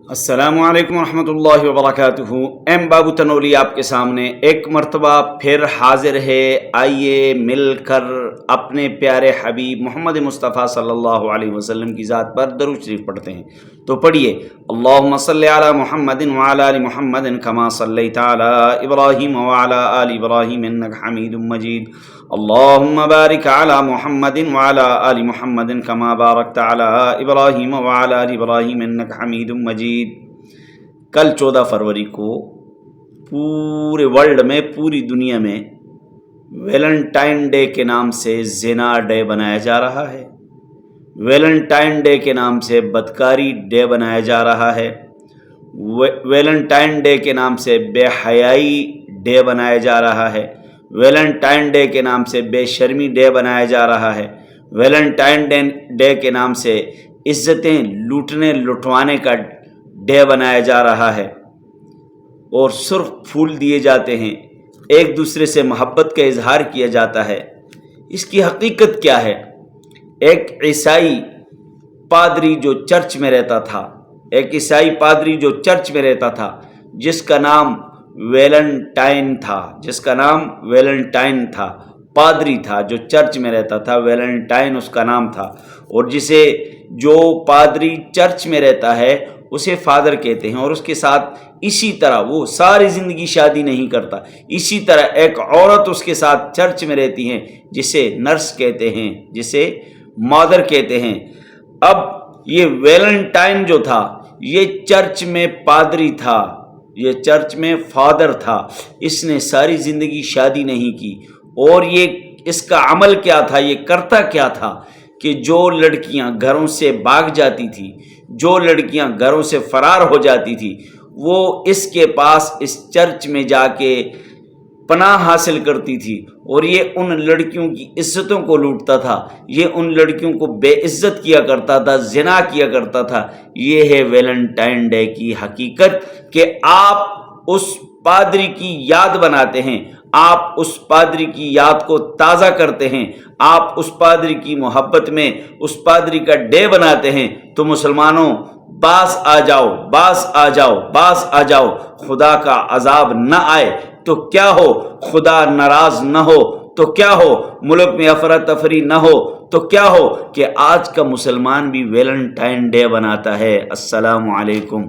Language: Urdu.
السلام علیکم ورحمۃ اللہ وبرکاتہ۔ ایم بابو تنولی آپ کے سامنے ایک مرتبہ پھر حاضر ہے۔ آئیے مل کر اپنے پیارے حبیب محمد مصطفیٰ صلی اللہ علیہ وسلم کی ذات پر درود شریف پڑھتے ہیں۔ تو پڑھیے، اللہم صلی علی محمد وعلی آل محمد کما صلیت علی ابراہیم وعلی آل ابراہیم انک حمید مجید، اللہم بارک علی محمد وعلی آل محمد کما بارکت علی ابراہیم وعلی آل ابراہیم انک حمید مجید۔ کل 14 فروری کو پورے ورلڈ میں، پوری دنیا میں ویلنٹائن ڈے کے نام سے زنا ڈے بنایا جا رہا ہے، ویلنٹائن ڈے کے نام سے بدکاری ڈے بنایا جا رہا ہے، ویلنٹائن ڈے کے نام سے بے حیائی ڈے بنایا جا رہا ہے، ویلنٹائن ڈے کے نام سے بے شرمی ڈے بنایا جا رہا ہے، ویلنٹائن ڈے کے نام سے عزتیں لوٹنے لٹوانے کا ڈے بنایا جا رہا ہے، اور سرخ پھول دیے جاتے ہیں، ایک دوسرے سے محبت کا اظہار کیا جاتا ہے۔ اس کی حقیقت کیا ہے؟ ایک عیسائی پادری جو چرچ میں رہتا تھا، ایک عیسائی پادری جو چرچ میں رہتا تھا، جس کا نام ویلنٹائن تھا، پادری تھا جو چرچ میں رہتا تھا، ویلنٹائن اس کا نام تھا، اور جو پادری چرچ میں رہتا ہے اسے فادر کہتے ہیں، اور اس کے ساتھ اسی طرح وہ ساری زندگی شادی نہیں کرتا، اسی طرح ایک عورت اس کے ساتھ چرچ میں رہتی ہیں جسے نرس کہتے ہیں، جسے مادر کہتے ہیں۔ اب یہ ویلنٹائن جو تھا یہ چرچ میں پادری تھا، یہ چرچ میں فادر تھا، اس نے ساری زندگی شادی نہیں کی، اور اس کا عمل کیا تھا، یہ کرتا کیا تھا کہ جو لڑکیاں گھروں سے بھاگ جاتی تھی، جو لڑکیاں گھروں سے فرار ہو جاتی تھی، وہ اس کے پاس اس چرچ میں جا کے پناہ حاصل کرتی تھی، اور یہ ان لڑکیوں کی عزتوں کو لوٹتا تھا، یہ ان لڑکیوں کو بے عزت کیا کرتا تھا، زنا کیا کرتا تھا۔ یہ ہے ویلنٹائن ڈے کی حقیقت، کہ آپ اس پادری کی یاد بناتے ہیں، آپ اس پادری کی یاد کو تازہ کرتے ہیں، آپ اس پادری کی محبت میں اس پادری کا ڈے بناتے ہیں۔ تو مسلمانوں، باز آ جاؤ، باز آ جاؤ، باز آ جاؤ، خدا کا عذاب نہ آئے تو کیا ہو، خدا ناراض نہ ہو تو کیا ہو، ملک میں افراتفری نہ ہو تو کیا ہو، کہ آج کا مسلمان بھی ویلنٹائن ڈے بناتا ہے۔ السلام علیکم۔